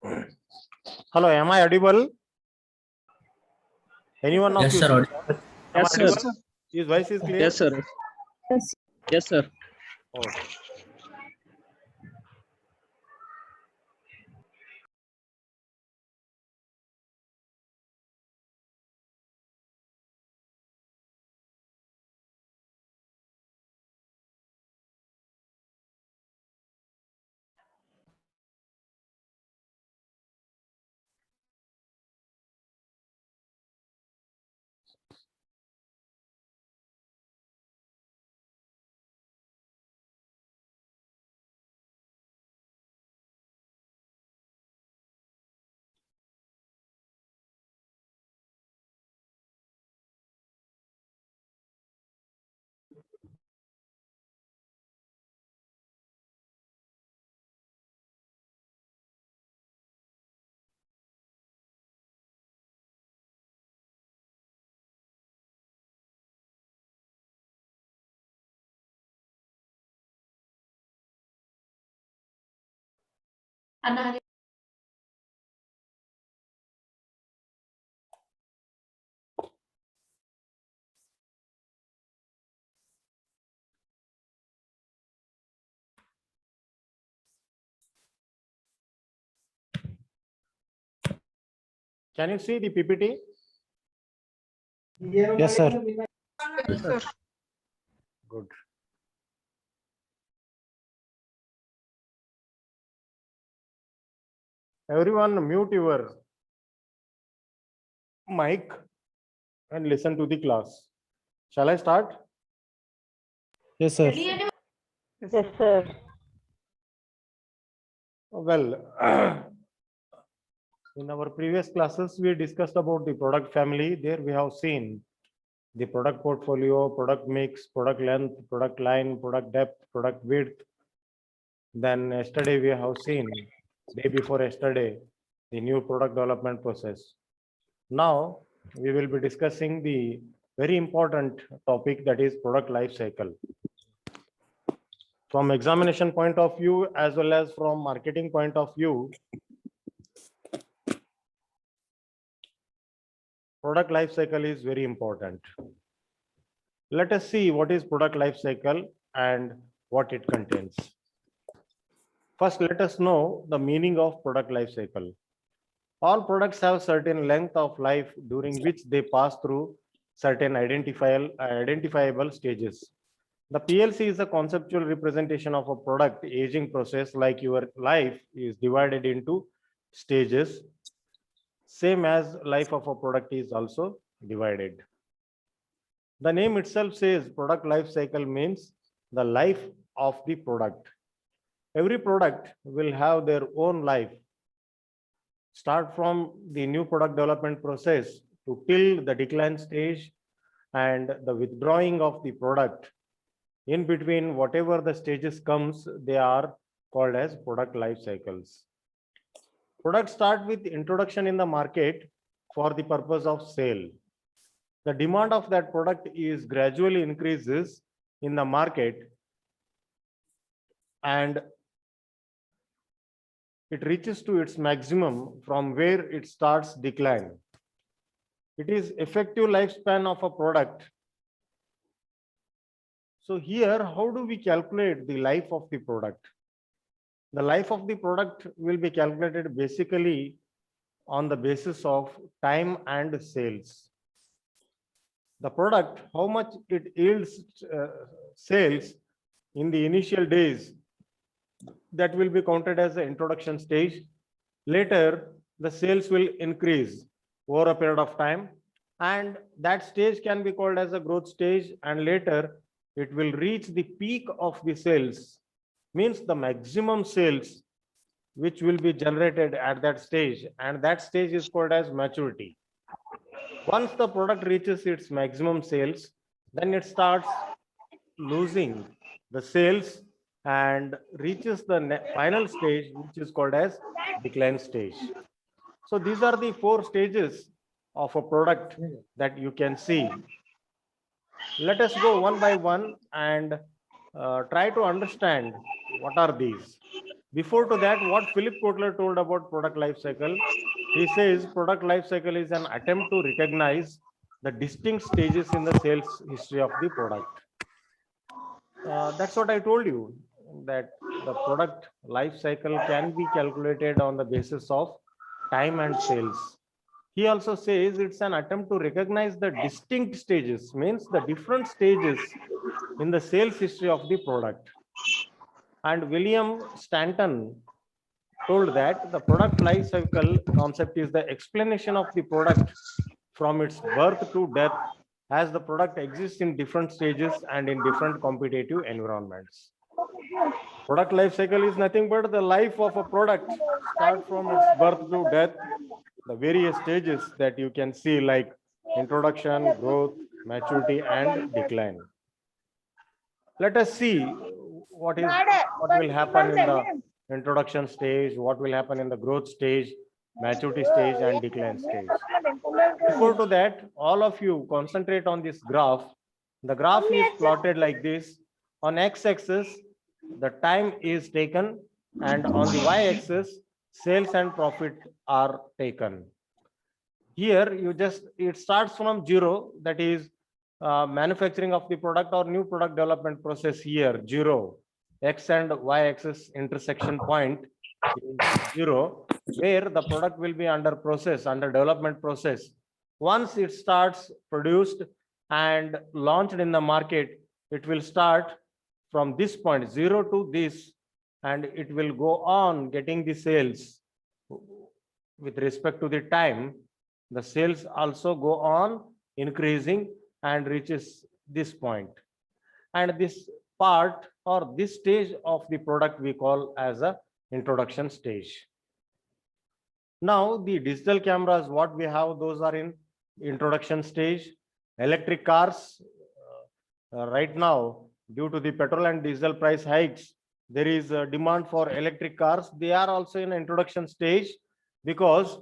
Hello, am I audible? Anyone of Yes, you? sir. Am I Yes, sir. audible? His voice is clear? Yes, sir. Yes, sir. Okay. Can you see the PPT? Yes, sir. Good. Everyone mute your mic and listen to the class. Shall I start? Yes, sir. Yes, sir. Well, in our previous classes, we discussed about the product family. There we have seen the product portfolio, product mix, product length, product line, product depth, product width. Then yesterday we have seen, day before yesterday, the new product development process. Now we will be discussing the very important topic, that is product life cycle. From examination point of view as well as from marketing point of view, product life cycle is very important. Let us see what is product life cycle and what it contains. First, let us know the meaning of product life cycle. All products have certain length of life during which they pass through certain identifiable stages. The PLC is a conceptual representation of a product aging process. Like your life is divided into stages, same as life of a product is also divided. The name itself says product life cycle means the life of the product. Every product will have their own life. Start from the new product development process to till the decline stage and the withdrawing of the product. In between, whatever the stages comes, they are called as product life cycles. Products start with introduction in the market for the purpose of sale. The demand of that product is gradually increases in the market and it reaches to its maximum from where it starts decline. It is effective lifespan of a product. So here, how do we calculate the life of the product? The life of the product will be calculated basically on the basis of time and sales. The product, how much it yields sales in the initial days, that will be counted as the introduction stage. Later, the sales will increase over a period of time, and that stage can be called as a growth stage, and later it will reach the peak of the sales, means the maximum sales which will be generated at that stage, and that stage is called as maturity. Once the product reaches its maximum sales, then it starts losing the sales and reaches the final stage, which is called as decline stage. So these are the 4 stages of a product that you can see. Let us go one by one and try to understand what are these. Before to that, what Philip Kotler told about product life cycle, he says product life cycle is an attempt to recognize the distinct stages in the sales history of the product. That's what I told you, that the product life cycle can be calculated on the basis of time and sales. He also says it's an attempt to recognize the distinct stages, means the different stages in the sales history of the product. And William Stanton told that the product life cycle concept is the explanation of the product from its birth to death, as the product exists in different stages and in different competitive environments. Product life cycle is nothing but the life of a product, start from its birth to death, the various stages that you can see, like introduction, growth, maturity, and decline. Let us see what will happen in the introduction stage, what will happen in the growth stage, maturity stage, and decline stage. Before to that, all of you concentrate on this graph. The graph is plotted like this. On x-axis, the time is taken, and on the y-axis, sales and profit are taken. Here, it starts from 0, that is manufacturing of the product or new product development process here, 0. X and y-axis intersection point is 0, where the product will be under development process. Once it starts produced and launched in the market, it will start from this point 0 to this, and it will go on getting the sales with respect to the time. The sales also go on increasing and reaches this point. And this part or this stage of the product we call as a introduction stage. Now the digital cameras, what we have, those are in introduction stage. Electric cars, right now, due to the petrol and diesel price hikes, there is a demand for electric cars. They are also in introduction stage because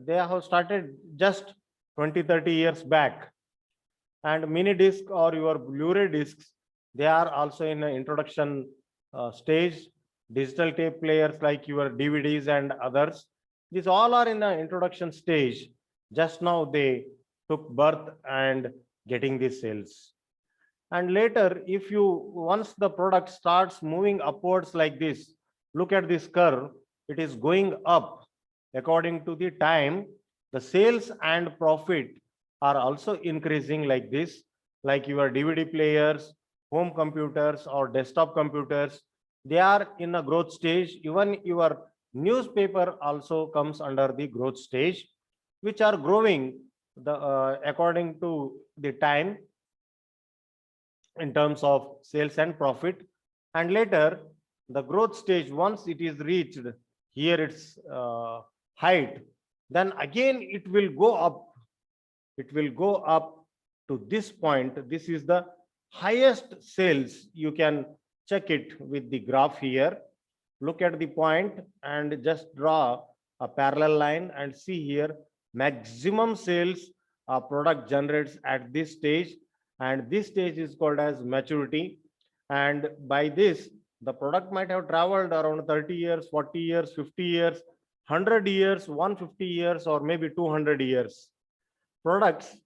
they have started just 20-30 years back. And mini disc or your Blu-ray discs, they are also in an introduction stage. Digital tape players like your DVDs and others, these all are in the introduction stage. Just now they took birth and getting the sales. And later, once the product starts moving upwards like this, look at this curve, it is going up according to the time. The sales and profit are also increasing like this, like your DVD players, home computers or desktop computers, they are in a growth stage. Even your newspaper also comes under the growth stage, which are growing according to the time in terms of sales and profit. And later, the growth stage, once it is reached here its height, then again it will go up. It will go up to this point. This is the highest sales. You can check it with the graph here. Look at the point and just draw a parallel line and see here maximum sales a product generates at this stage, and this stage is called as maturity. And by this, the product might have traveled around 30 years, 40 years, 50 years, 100 years, 150 years, or maybe 200 years. Products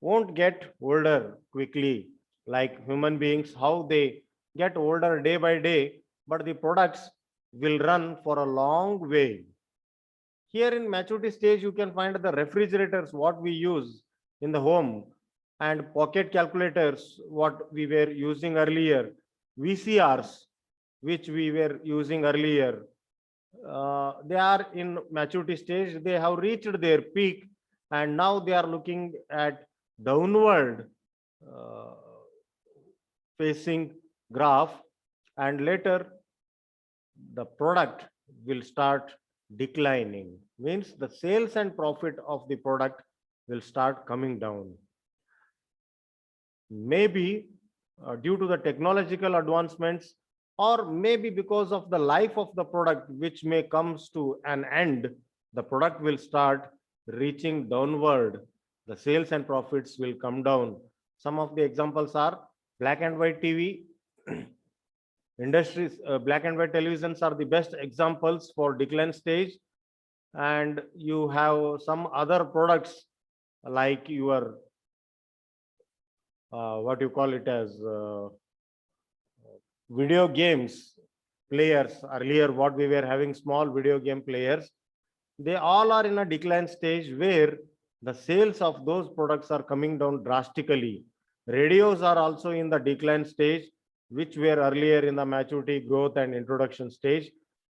won't get older quickly like human beings, how they get older day by day, but the products will run for a long way. Here in maturity stage, you can find the refrigerators, what we use in the home, and pocket calculators, what we were using earlier, VCRs, which we were using earlier. They are in maturity stage. They have reached their peak, and now they are looking at downward facing graph, and later the product will start declining, means the sales and profit of the product will start coming down. Maybe due to the technological advancements, or maybe because of the life of the product, which may comes to an end, the product will start reaching downward. The sales and profits will come down. Some of the examples are black and white TV. Industries, black and white televisions are the best examples for decline stage. And you have some other products like your, what you call it as, video games players. Earlier, what we were having small video game players, they all are in a decline stage where the sales of those products are coming down drastically. Radios are also in the decline stage, which were earlier in the maturity, growth, and introduction stage.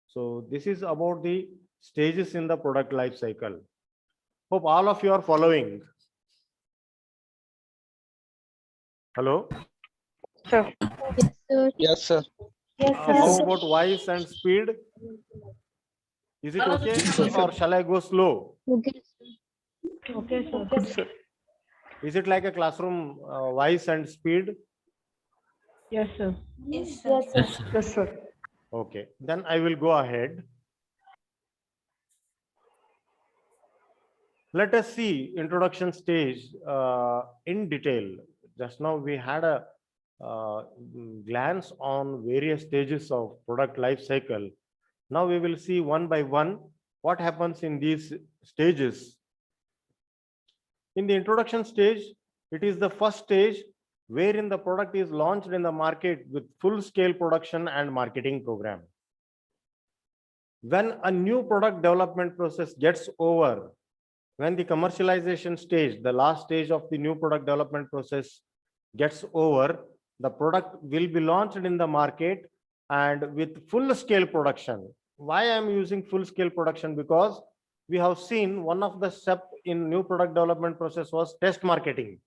So this is about the stages in the product life cycle. Hope all of you are following. Hello. Sir. Yes, sir. How about voice and speed? Is it okay, or shall I go slow? Okay, sir. Is it like a classroom, voice and speed? Yes, sir. Yes, sir. Yes, sir. Okay, then I will go ahead. Let us see introduction stage in detail. Just now we had a glance on various stages of product life cycle. Now we will see one by one what happens in these stages. In the introduction stage, it is the first stage wherein the product is launched in the market with full scale production and marketing program. When a new product development process gets over, when the commercialization stage, the last stage of the new product development process gets over, the product will be launched in the market and with full scale production. Why I am using full scale production? Because we have seen one of the step in new product development process was test marketing.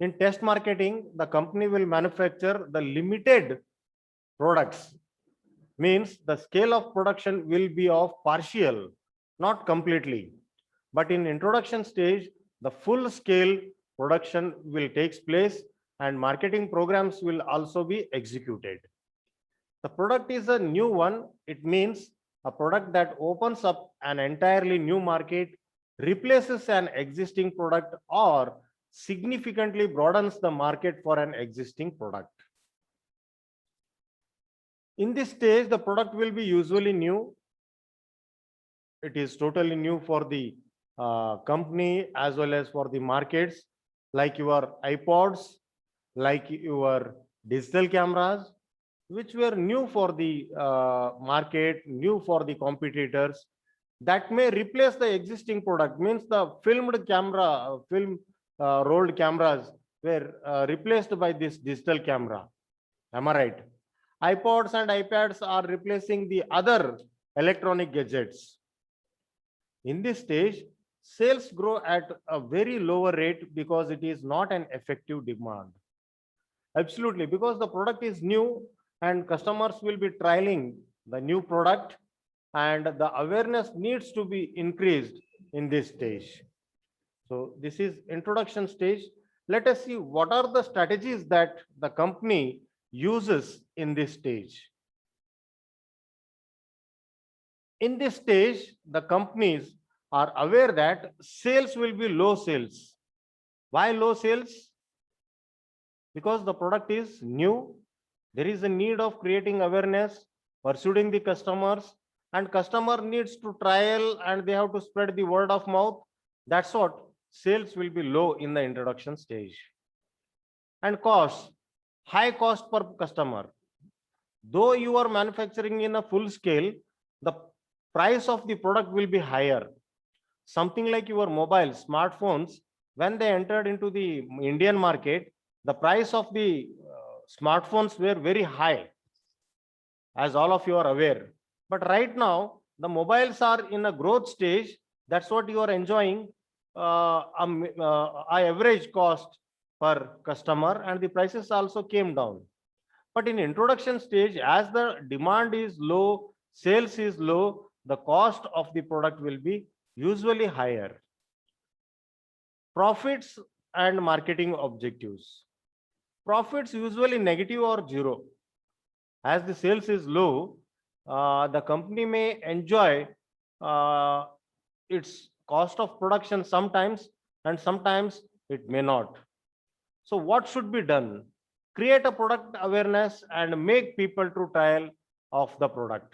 In test marketing, the company will manufacture the limited products. Means the scale of production will be of partial, not completely. But in introduction stage, the full scale production will take place and marketing programs will also be executed. The product is a new one. It means a product that opens up an entirely new market, replaces an existing product, or significantly broadens the market for an existing product. In this stage, the product will be usually new. It is totally new for the company as well as for the markets, like your iPods, like your digital cameras, which were new for the market, new for the competitors, that may replace the existing product. Means the filmed camera, rolled cameras were replaced by this digital camera. Am I right? iPods and iPads are replacing the other electronic gadgets. In this stage, sales grow at a very lower rate because it is not an effective demand. Absolutely, because the product is new and customers will be trialing the new product, and the awareness needs to be increased in this stage. So this is introduction stage. Let us see what are the strategies that the company uses in this stage. In this stage, the companies are aware that sales will be low sales. Why low sales? Because the product is new. There is a need of creating awareness, pursuing the customers, and customer needs to trial and they have to spread the word of mouth. That's what sales will be low in the introduction stage. And cost, high cost per customer. Though you are manufacturing in a full scale, the price of the product will be higher. Something like your mobile smartphones, when they entered into the Indian market, the price of the smartphones were very high, as all of you are aware. But right now, the mobiles are in a growth stage. That's what you are enjoying, average cost per customer, and the prices also came down. But in introduction stage, as the demand is low, sales is low, the cost of the product will be usually higher. Profits and marketing objectives. Profits usually negative or zero. As the sales is low, the company may enjoy its cost of production sometimes, and sometimes it may not. So what should be done? create a product awareness and make people to trial of the product.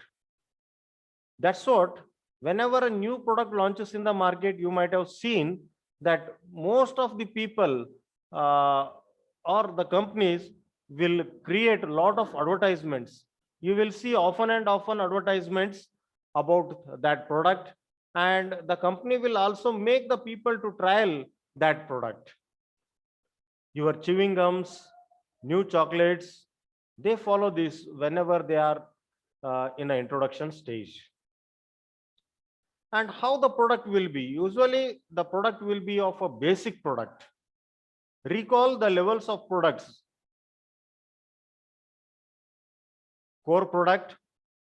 That's what, whenever a new product launches in the market, you might have seen that most of the people or the companies will create a lot of advertisements. You will see often and often advertisements about that product, and the company will also make the people to trial that product. Your chewing gums, new chocolates, they follow this whenever they are in an introduction stage. And how the product will be? Usually the product will be of a basic product. Recall the levels of products: core product,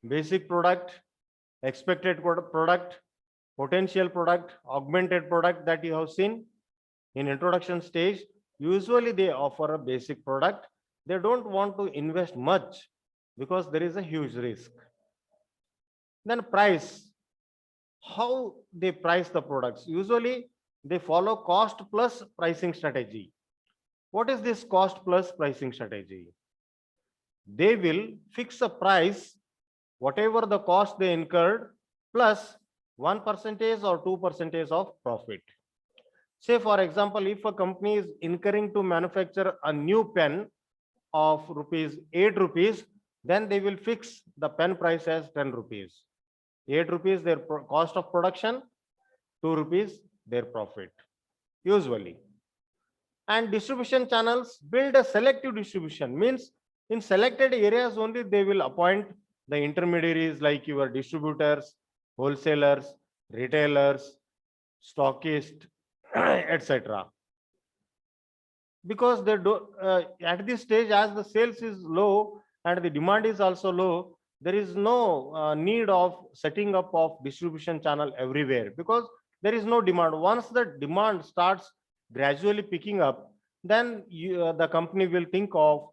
basic product, expected product, potential product, augmented product that you have seen in introduction stage. Usually they offer a basic product. They don't want to invest much because there is a huge risk. Then price. How they price the products? Usually they follow cost plus pricing strategy. What is this cost plus pricing strategy? They will fix a price, whatever the cost they incurred, plus 1% or 2% of profit. Say, for example, if a company is incurring to manufacture a new pen of ₹8, then they will fix the pen price as ₹10. ₹8 their cost of production, ₹2 their profit, usually. And distribution channels, build a selective distribution, means in selected areas only they will appoint the intermediaries like your distributors, wholesalers, retailers, stockists, etc. Because they do at this stage, as the sales is low and the demand is also low, there is no need of setting up of distribution channel everywhere, because there is no demand. Once the demand starts gradually picking up, then the company will think of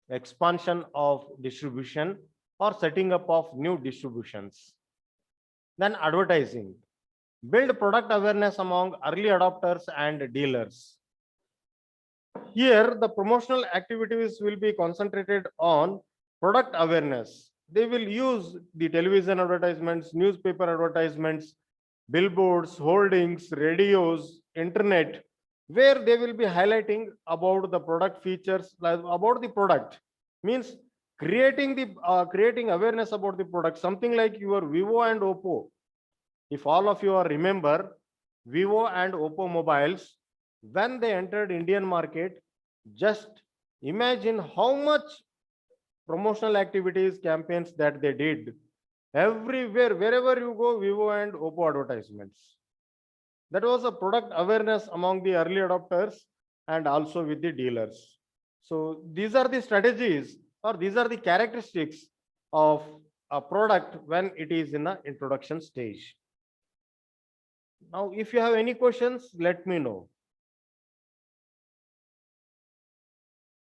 expansion of distribution or setting up of new distributions. Then advertising. Build product awareness among early adopters and dealers. Here, the promotional activities will be concentrated on product awareness. They will use the television advertisements, newspaper advertisements, billboards, hoardings, radios, internet, where they will be highlighting about the product features, about the product. Means creating awareness about the product, something like your Vivo and Oppo. If all of you are remember, Vivo and Oppo mobiles, when they entered Indian market, just imagine how much promotional activities, campaigns that they did. Everywhere, wherever you go, Vivo and Oppo advertisements. That was a product awareness among the early adopters and also with the dealers. So these are the strategies, or these are the characteristics of a product when it is in the introduction stage. Now, if you have any questions, let me know.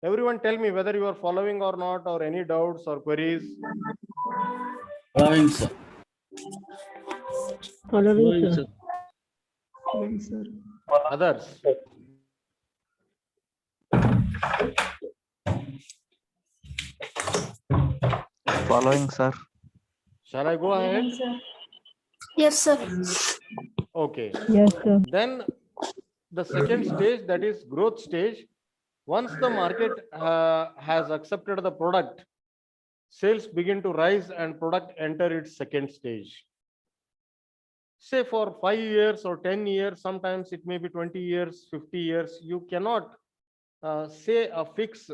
Everyone tell me whether you are following or not, or any doubts or queries. Following, sir. Following, sir. Others. Following, sir. Shall I go ahead? Yes, sir. Okay. Yes, sir. Then the second stage, that is growth stage. Once the market has accepted the product, sales begin to rise and product enter its second stage. Say for 5 years or 10 years, sometimes it may be 20 years, 50 years, you cannot say a fixed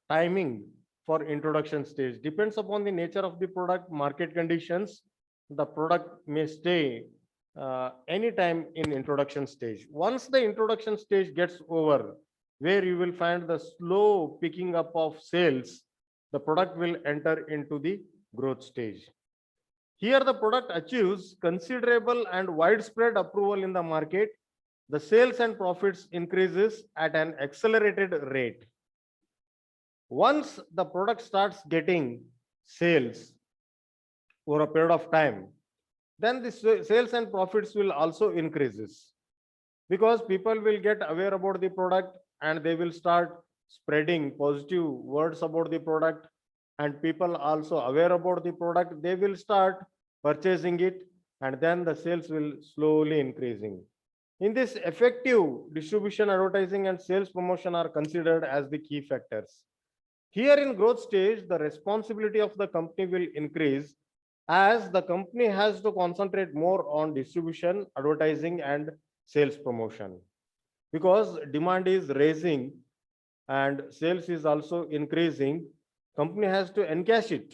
timing for introduction stage. Depends upon the nature of the product, market conditions. The product may stay anytime in introduction stage. Once the introduction stage gets over, where you will find the slow picking up of sales, the product will enter into the growth stage. Here the product achieves considerable and widespread approval in the market. The sales and profits increases at an accelerated rate. Once the product starts getting sales over a period of time, then the sales and profits will also increases, because people will get aware about the product and they will start spreading positive words about the product and people also aware about the product, they will start purchasing it and then the sales will slowly increasing. In this, effective distribution, advertising and sales promotion are considered as the key factors. Here in growth stage, the responsibility of the company will increase as the company has to concentrate more on distribution, advertising and sales promotion. Because demand is rising and sales is also increasing, company has to encash it.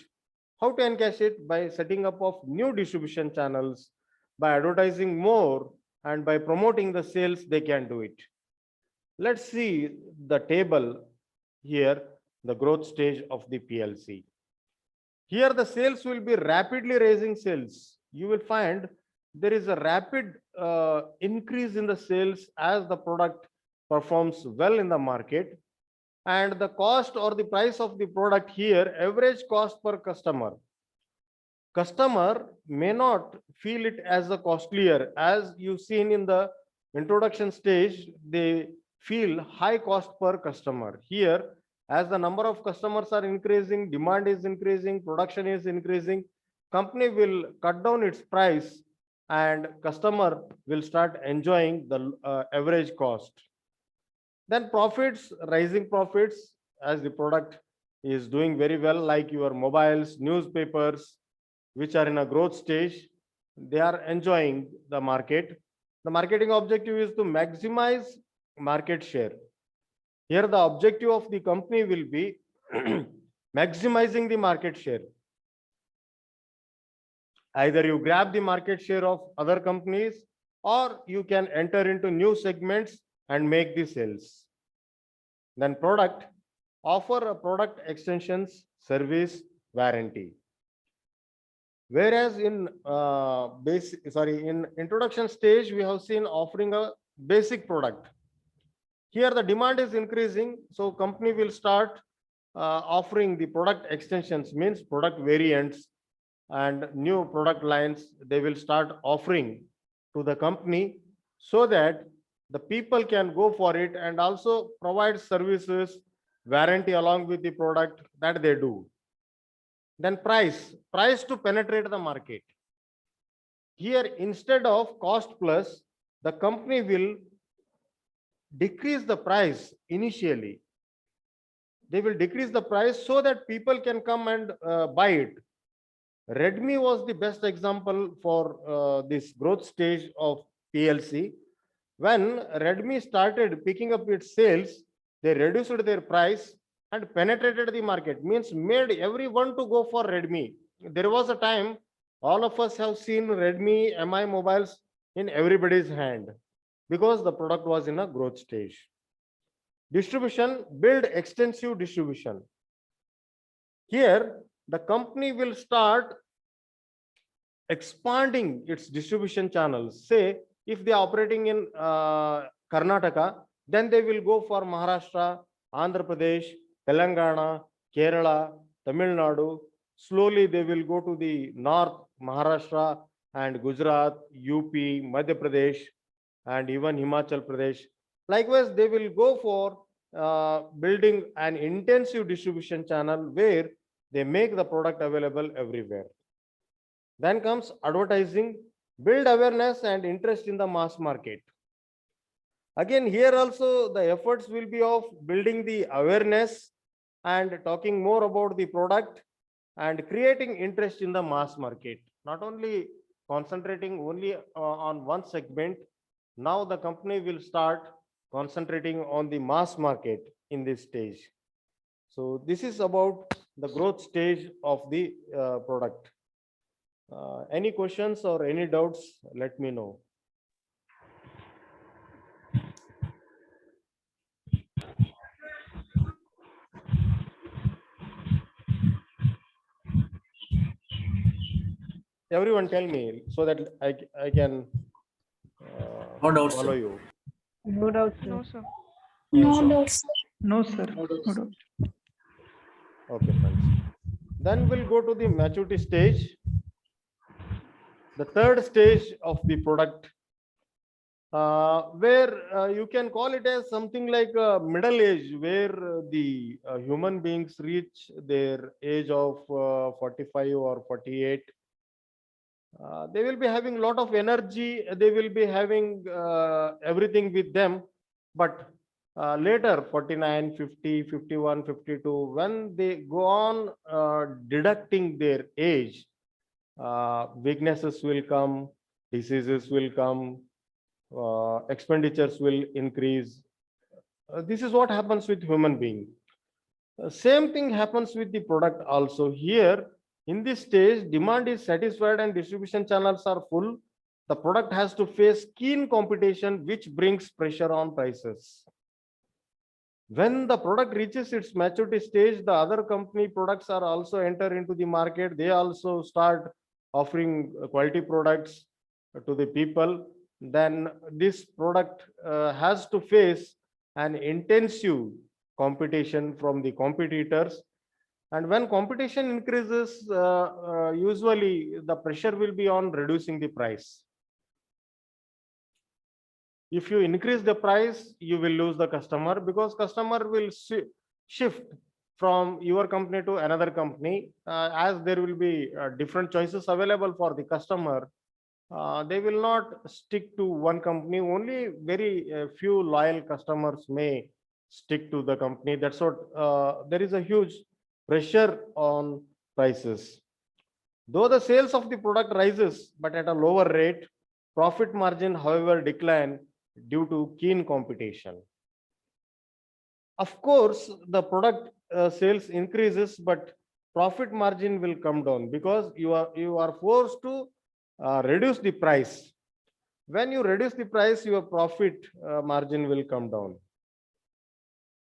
How to encash it? By setting up of new distribution channels, by advertising more and by promoting the sales, they can do it. Let's see the table here, the growth stage of the PLC. Here the sales will be rapidly raising sales. You will find there is a rapid increase in the sales as the product performs well in the market. And the cost or the price of the product here, average cost per customer. Customer may not feel it as a costlier, as you've seen in the introduction stage, they feel high cost per customer. Here, as the number of customers are increasing, demand is increasing, production is increasing, company will cut down its price and customer will start enjoying the average cost. Then profits, rising profits as the product is doing very well, like your mobiles, newspapers, which are in a growth stage, they are enjoying the market. The marketing objective is to maximize market share. Here the objective of the company will be maximizing the market share. Either you grab the market share of other companies or you can enter into new segments and make the sales. Then product, offer a product extensions, service, warranty. Whereas in in introduction stage, we have seen offering a basic product. Here the demand is increasing, so company will start offering the product extensions, means product variants and new product lines. They will start offering to the company so that the people can go for it and also provide services, warranty along with the product that they do. Then price to penetrate the market. Here, instead of cost plus, the company will decrease the price initially. They will decrease the price so that people can come and buy it. Redmi was the best example for this growth stage of PLC. When Redmi started picking up its sales, they reduced their price and penetrated the market, means made everyone to go for Redmi. There was a time all of us have seen Redmi MI mobiles in everybody's hand because the product was in a growth stage. Distribution, build extensive distribution. Here, the company will start expanding its distribution channels. Say, if they are operating in Karnataka, then they will go for Maharashtra, Andhra Pradesh, Telangana, Kerala, Tamil Nadu. Slowly they will go to the north, Maharashtra and Gujarat, UP, Madhya Pradesh, and even Himachal Pradesh. Likewise, they will go for building an intensive distribution channel where they make the product available everywhere. Then comes advertising, build awareness and interest in the mass market. Again, here also the efforts will be of building the awareness and talking more about the product and creating interest in the mass market. Not only concentrating only on one segment, now the company will start concentrating on the mass market in this stage. So this is about the growth stage of the product. Any questions or any doubts, let me know. Everyone tell me so that I can No doubts, follow sir. you. No doubt, sir. No, sir. No, sir. No doubts. No doubt. Okay, friends. Then we'll go to the maturity stage. The third stage of the product where you can call it as something like middle age, where the human beings reach their age of 45 or 48. They will be having a lot of energy, they will be having everything with them, but later 49, 50, 51, 52, when they go on deducting their age, weaknesses will come, diseases will come, expenditures will increase. This is what happens with human being. Same thing happens with the product also. Here in this stage, demand is satisfied and distribution channels are full. The product has to face keen competition, which brings pressure on prices. When the product reaches its maturity stage, the other company products are also enter into the market. They also start offering quality products to the people. Then this product has to face an intensive competition from the competitors. And when competition increases, usually the pressure will be on reducing the price. If you increase the price, you will lose the customer, because customer will shift from your company to another company. As there will be different choices available for the customer, they will not stick to one company. Only very few loyal customers may stick to the company. That's what there is a huge pressure on prices. Though the sales of the product rises, but at a lower rate, profit margin, however, decline due to keen competition. Of course, the product sales increases, but profit margin will come down, because you are forced to reduce the price. When you reduce the price, your profit margin will come down.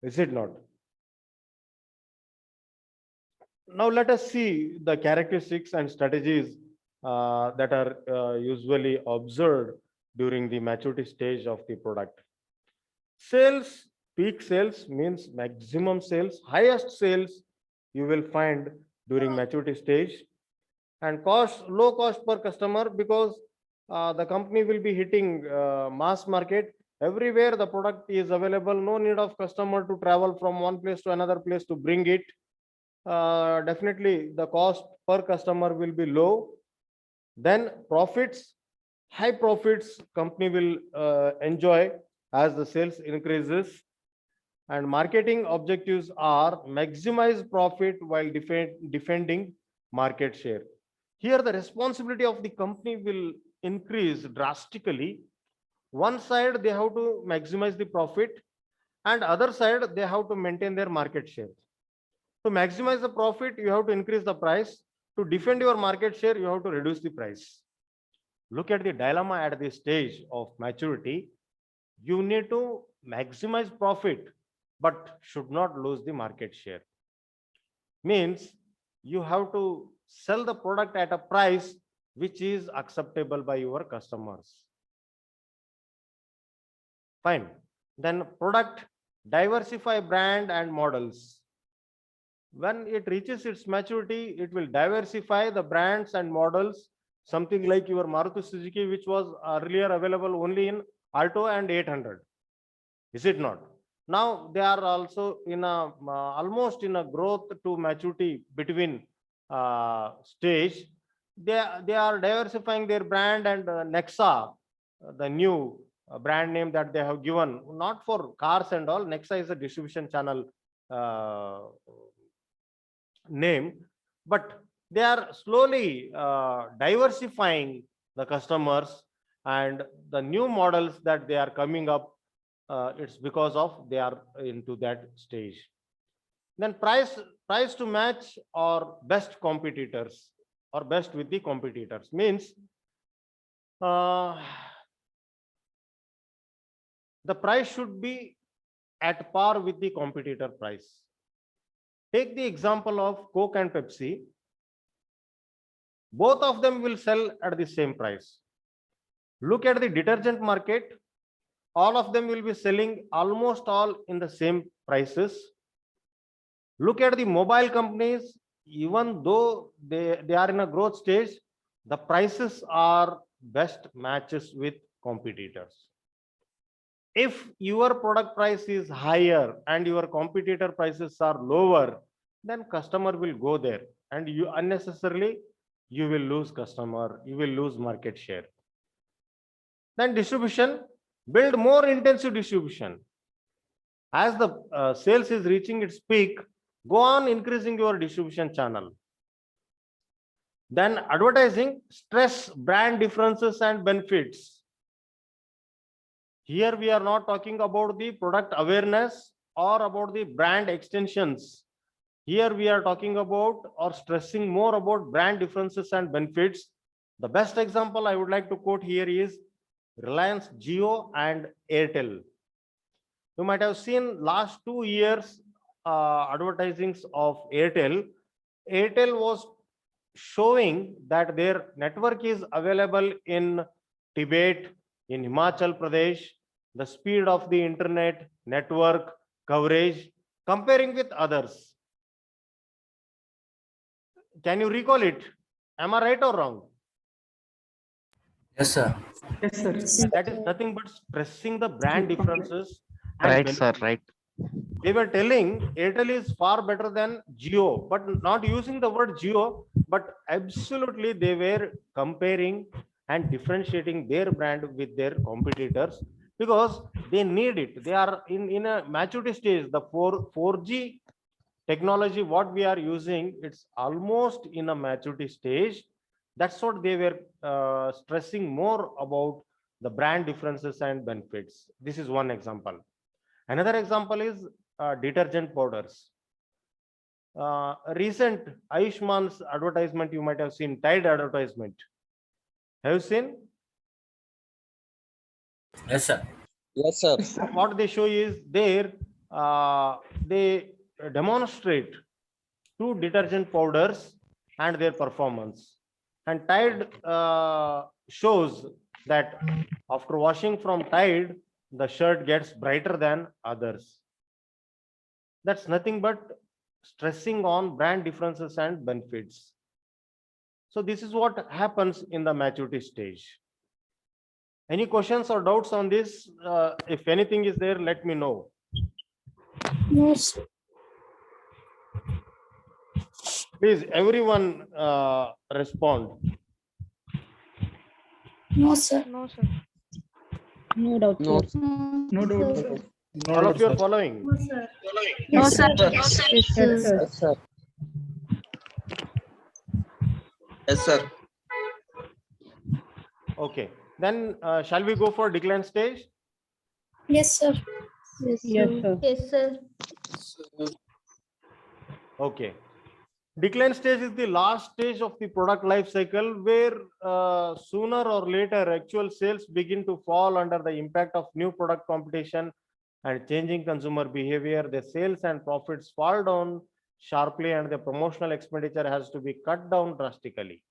Is it not? Now let us see the characteristics and strategies that are usually observed during the maturity stage of the product. Sales, peak sales means maximum sales, highest sales you will find during maturity stage. And cost, low cost per customer, because the company will be hitting mass market. Everywhere the product is available, no need of customer to travel from one place to another place to bring it. Definitely the cost per customer will be low. Then profits, high profits company will enjoy as the sales increases. And marketing objectives are maximize profit while defending market share. Here the responsibility of the company will increase drastically. One side they have to maximize the profit, and other side they have to maintain their market share. To maximize the profit, you have to increase the price. To defend your market share, you have to reduce the price. Look at the dilemma at this stage of maturity. You need to maximize profit, but should not lose the market share. Means you have to sell the product at a price which is acceptable by your customers. Fine. Then product, diversify brand and models. When it reaches its maturity, it will diversify the brands and models, something like your Maruti Suzuki, which was earlier available only in Alto and 800. Is it not? Now they are also in a almost in a growth to maturity between stage. They are diversifying their brand, and Nexa, the new brand name that they have given, not for cars and all. Nexa is a distribution channel name, but they are slowly diversifying the customers, and the new models that they are coming up, it's because of they are into that stage. Then price to match or best competitors, or best with the competitors, means the price should be at par with the competitor price. Take the example of Coke and Pepsi. Both of them will sell at the same price. Look at the detergent market. All of them will be selling almost all in the same prices. Look at the mobile companies. Even though they are in a growth stage, the prices are best matches with competitors. If your product price is higher and your competitor prices are lower, then customer will go there, and you unnecessarily you will lose customer, you will lose market share. Then distribution, build more intensive distribution. As the sales is reaching its peak, go on increasing your distribution channel. Then advertising, stress brand differences and benefits. Here we are not talking about the product awareness or about the brand extensions. Here we are talking about or stressing more about brand differences and benefits. The best example I would like to quote here is Reliance Jio and Airtel. You might have seen last 2 years advertisings of Airtel. Airtel was showing that their network is available in Tibet, in Himachal Pradesh, the speed of the internet network coverage, comparing with others. Can you recall it? Am I right or wrong? Yes, sir. Yes, sir. That is nothing but stressing the brand differences. and Right, sir, right. They were telling Airtel is far better than Jio, but not using the word Jio, but absolutely they were comparing and differentiating their brand with their competitors because they need it. They are in a maturity stage. The 4G technology, what we are using, it's almost in a maturity stage. That's what they were stressing more about the brand differences and benefits. This is one example. Another example is detergent powders. Recent Ayushman's advertisement, you might have seen, Tide advertisement. Have you seen? Yes, sir. Yes, sir. What they show is there, they demonstrate 2 detergent powders and their performance. And Tide shows that after washing from Tide, the shirt gets brighter than others. That's nothing but stressing on brand differences and benefits. So this is what happens in the maturity stage. Any questions or doubts on this? If anything is there, let me know. No, sir. Please, everyone respond. No, sir. No, sir. No doubt, No. sir. No doubt, sir. All of you are following. No, sir. Yes, sir. Yes, sir. Yes, sir. Okay. Then shall we go for decline stage? Yes, sir. Yes, sir. Yes, sir. Okay. Decline stage is the last stage of the product life cycle where sooner or later actual sales begin to fall under the impact of new product competition and changing consumer behavior. The sales and profits fall down sharply and the promotional expenditure has to be cut down drastically.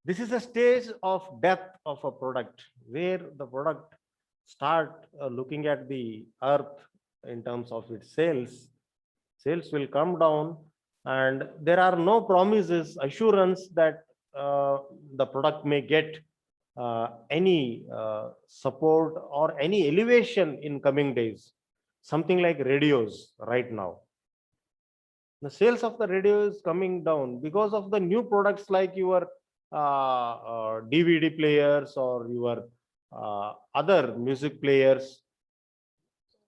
This is a stage of death of a product where the product start looking at the earth in terms of its sales. Sales will come down and there are no promises, assurance that the product may get any support or any elevation in coming days. Something like radios right now. The sales of the radio is coming down because of the new products like your DVD players or your other music players,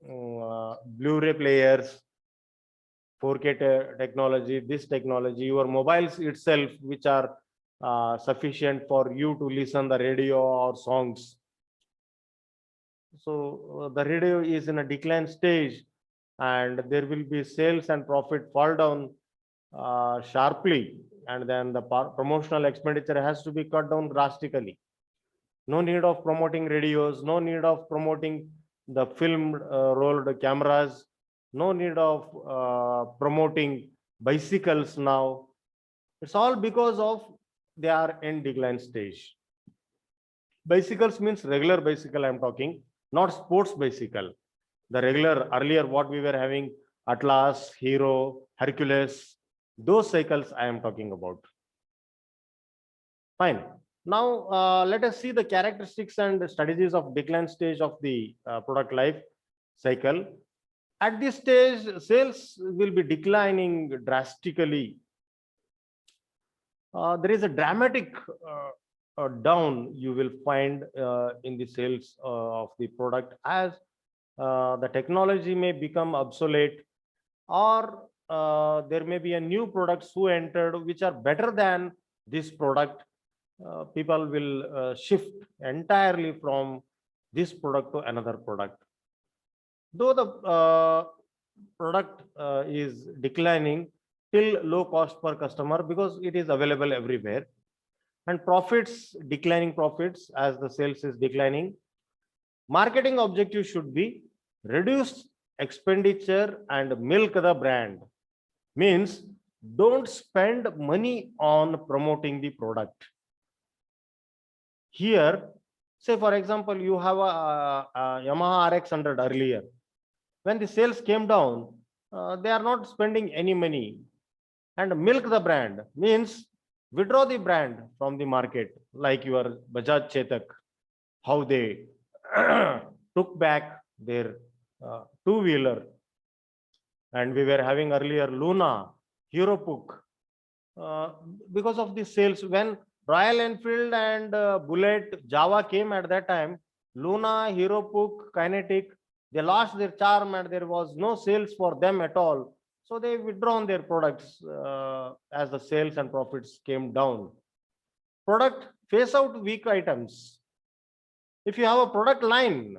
Blu-ray players, 4K technology, this technology, your mobiles itself, which are sufficient for you to listen the radio or songs. So the radio is in a decline stage and there will be sales and profit fall down sharply, and then the promotional expenditure has to be cut down drastically. No need of promoting radios, no need of promoting the film rolled cameras, no need of promoting bicycles now. It's all because of they are in decline stage. Bicycles means regular bicycle I'm talking, not sports bicycle. The regular, earlier what we were having, Atlas, Hero, Hercules, those cycles I am talking about. Fine. Now, let us see the characteristics and strategies of decline stage of the product life cycle. At this stage, sales will be declining drastically. There is a dramatic down you will find in the sales of the product as the technology may become obsolete, or there may be a new products who entered which are better than this product. People will shift entirely from this product to another product. Though the product is declining, till low cost per customer because it is available everywhere, and profits declining profits as the sales is declining. Marketing objective should be reduce expenditure and milk the brand. Means don't spend money on promoting the product. Here, say for example, you have a Yamaha RX100 earlier. When the sales came down, they are not spending any money. And milk the brand means withdraw the brand from the market, like your Bajaj Chetak, how they took back their two-wheeler. And we were having earlier Luna, Hero Puck. Because of the sales, when Royal Enfield and Bullet, Java came at that time, Luna, Hero Puck, Kinetic, they lost their charm and there was no sales for them at all. So they withdrawn their products as the sales and profits came down. Product phase out weak items. If you have a product line,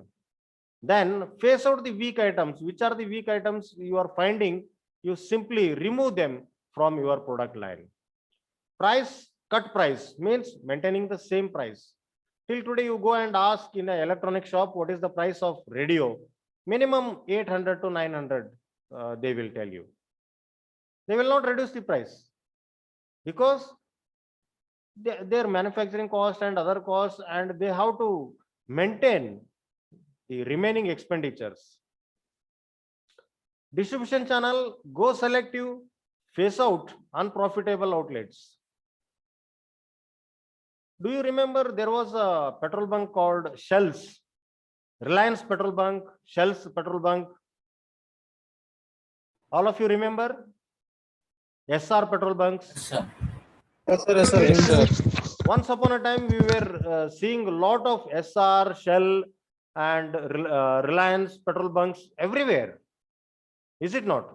then phase out the weak items. Which are the weak items you are finding? You simply remove them from your product line. Price, cut price means maintaining the same price. Till today, you go and ask in an electronic shop, what is the price of radio? Minimum 800 to 900, they will tell you. They will not reduce the price because their manufacturing cost and other costs, and they have to maintain the remaining expenditures. Distribution channel, go selective, phase out unprofitable outlets. Do you remember there was a petrol bunk called Shells? Reliance petrol bunk, Shells petrol bunk. All of you remember? SR petrol bunks. Yes, sir. Yes, sir. Yes, sir. Once upon a time, we were seeing a lot of SR, Shell, and Reliance petrol bunks everywhere. Is it not?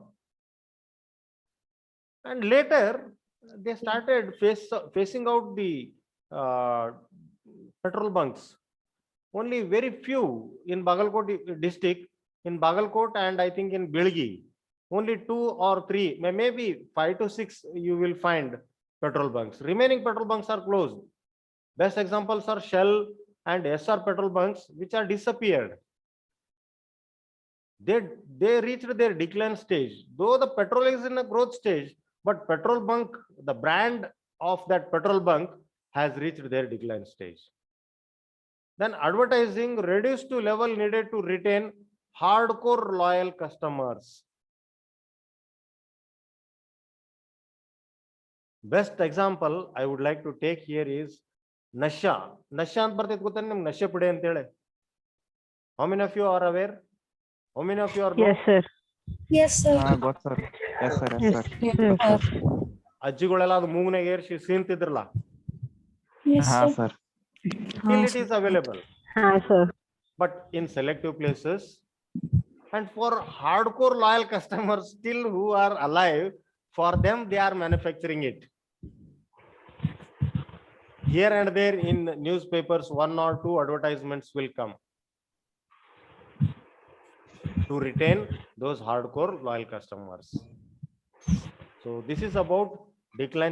And later, they started facing out the petrol bunks. Only very few in Bagalkot district, in Bagalkot and I think in Bilgi. Only 2 or 3, maybe 5 to 6 you will find petrol bunks. Remaining petrol bunks are closed. Best examples are Shell and SR petrol bunks, which are disappeared. They reached their decline stage. Though the petrol is in a growth stage, but petrol bunk, the brand of that petrol bunk has reached their decline stage. Then advertising reduced to level needed to retain hardcore loyal customers. Best example I would like to take here is Nasha. Nasha ಅಂತ ಬರ್ತೈತೆ ಗೊತ್ತಾ ನಿಮ್ಗೆ ನಶೆ ಪುಡೆ ಅಂತ ಹೇಳಿ. How many of you are aware? How many of you are Yes, sir. Yes, sir. Got sir. Yes, sir. Yes, Yes, sir. yes, sir. ಅಜ್ಜಿಗಳೆಲ್ಲ ಅದು ಮೂಗ್ನಾಗ ಏರ್ಸಿ ಸೀನ್ತಿದ್ರಲ್ಲ. Yes, Ha, sir. sir. Still it is available, Sir. but in selective places. And for hardcore loyal customers still who are alive, for them they are manufacturing it. Here and there in newspapers, 1 or 2 advertisements will come to retain those hardcore loyal customers. So this is about decline.